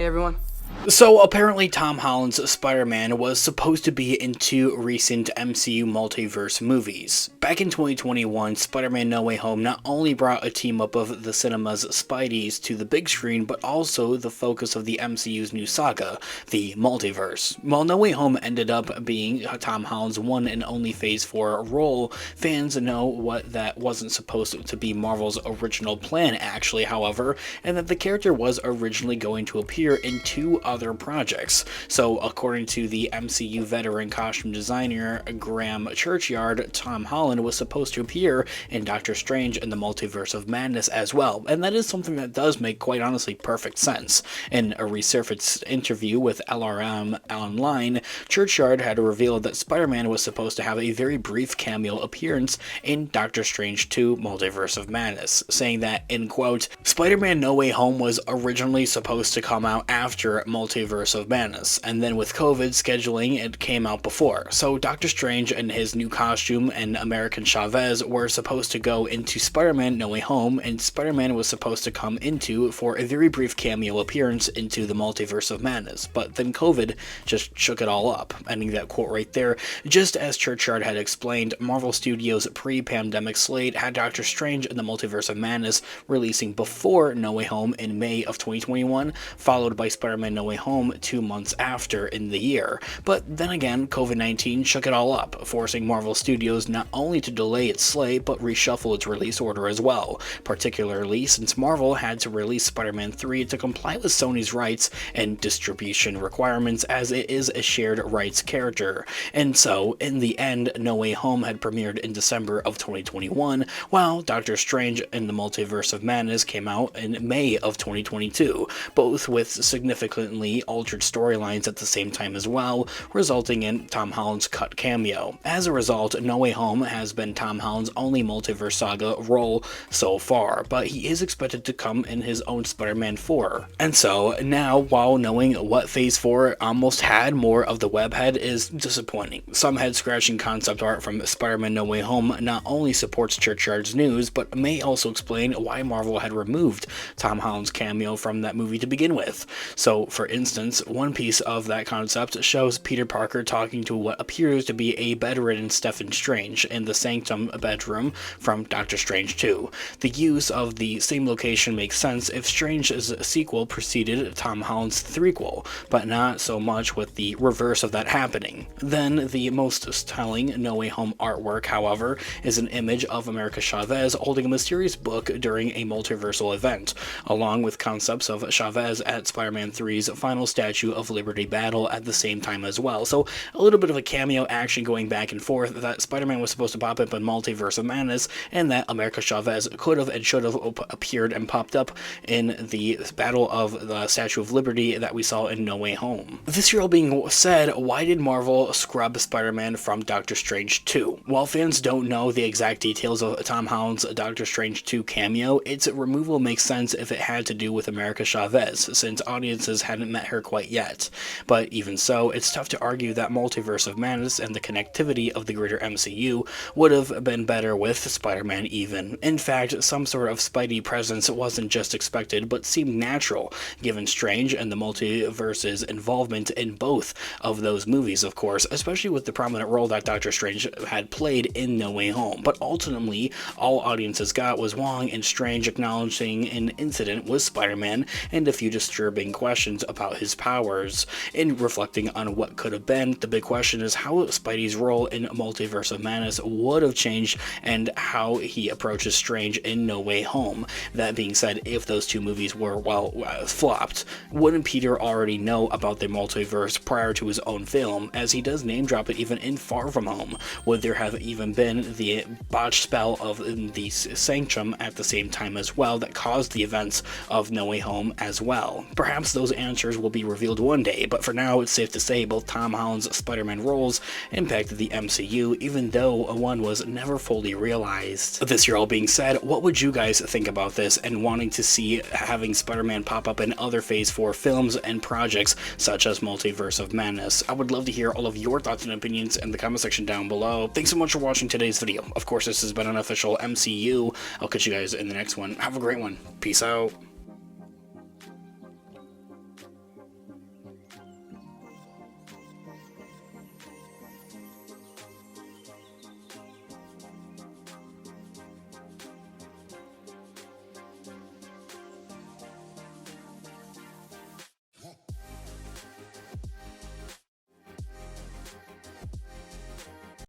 everyone. So apparently Tom Holland's Spider-Man was supposed to be in two recent MCU multiverse movies. Back in 2021, Spider-Man No Way Home not only brought a team up of the cinema's Spideys to the big screen, but also the focus of the MCU's new saga, the multiverse. While No Way Home ended up being Tom Holland's one and only Phase 4 role, fans know what that wasn't supposed to be Marvel's original plan actually, however, and that the character was originally going to appear in two other projects. So according to the MCU veteran costume designer Graham Churchyard, Tom Holland was supposed to appear in Doctor Strange and the Multiverse of Madness as well, and that is something that does make quite honestly perfect sense. In a resurfaced interview with LRM Online, Churchyard had revealed that Spider-Man was supposed to have a very brief cameo appearance in Doctor Strange 2 Multiverse of Madness, saying that, in quote, Spider-Man No Way Home was originally supposed to come out after Multiverse of Madness, and then with COVID scheduling it came out before. So Doctor Strange and his new costume and American Chavez were supposed to go into Spider-Man No Way Home, and Spider-Man was supposed to come into for a very brief cameo appearance into the Multiverse of Madness, but then COVID just shook it all up. Ending that quote right there. Just as Churchyard had explained, Marvel Studios' pre-pandemic slate had Doctor Strange and the Multiverse of Madness releasing before No Way Home in May of 2021, followed by Spider-Man No Way Home 2 months after in the year. But then again, COVID-19 shook it all up, forcing Marvel Studios not only to delay its slate, but reshuffle its release order as well, particularly since Marvel had to release Spider-Man 3 to comply with Sony's rights and distribution requirements, as it is a shared rights character. And so, in the end, No Way Home had premiered in December of 2021, while Doctor Strange and the Multiverse of Madness came out in May of 2022, both with significantly altered storylines at the same time as well, resulting in Tom Holland's cut cameo. As a result, No Way Home has been Tom Holland's only multiverse saga role so far, but he is expected to come in his own Spider-Man 4. And so, now, while knowing what Phase 4 almost had, more of the webhead is disappointing. Some head-scratching concept art from Spider-Man No Way Home not only supports Churchyard's news, but may also explain why Marvel had removed Tom Holland's cameo from that movie to begin with. So, for instance, one piece of that concept shows Peter Parker talking to what appears to be a bedridden Stephen Strange in the Sanctum bedroom from Doctor Strange 2. The use of the same location makes sense if Strange's sequel preceded Tom Holland's threequel, but not so much with the reverse of that happening. Then, the most telling No Way Home artwork, however, is an image of America Chavez holding a mysterious book during a multiversal event, along with concepts of Chavez at Spider-Man 3's final Statue of Liberty battle at the same time as well. So a little bit of a cameo action going back and forth, that Spider-Man was supposed to pop up in Multiverse of Madness, and that America Chavez could have and should have appeared and popped up in the Battle of the Statue of Liberty that we saw in No Way Home. This year all being said, why did Marvel scrub Spider-Man from Doctor Strange 2? While fans don't know the exact details of Tom Holland's Doctor Strange 2 cameo, its removal makes sense if it had to do with America Chavez, since audiences hadn't met her quite yet. But even so, it's tough to argue that Multiverse of Madness and the connectivity of the greater MCU would have been better with Spider-Man even. In fact, some sort of Spidey presence wasn't just expected, but seemed natural, given Strange and the Multiverse's involvement in both of those movies, of course, especially with the prominent role that Doctor Strange had played in No Way Home. But ultimately, all audiences got was Wong and Strange acknowledging an incident with Spider-Man and a few disturbing questions about his powers. In reflecting on what could have been, the big question is how Spidey's role in Multiverse of Madness would have changed and how he approaches Strange in No Way Home. That being said, if those two movies were, flopped, wouldn't Peter already know about the multiverse prior to his own film, as he does name drop it even in Far From Home? Would there have even been the botched spell of the Sanctum at the same time as well that caused the events of No Way Home as well? Perhaps those answers will be revealed one day, but for now it's safe to say both Tom Holland's Spider-Man roles impacted the MCU, even though one was never fully realized. This year all being said, what would you guys think about this and wanting to see having Spider-Man pop up in other Phase 4 films and projects such as Multiverse of Madness? I would love to hear all of your thoughts and opinions in the comment section down below. Thanks so much for watching today's video. Of course, this has been Unofficial MCU. I'll catch you guys in the next one. Have a great one. Peace out.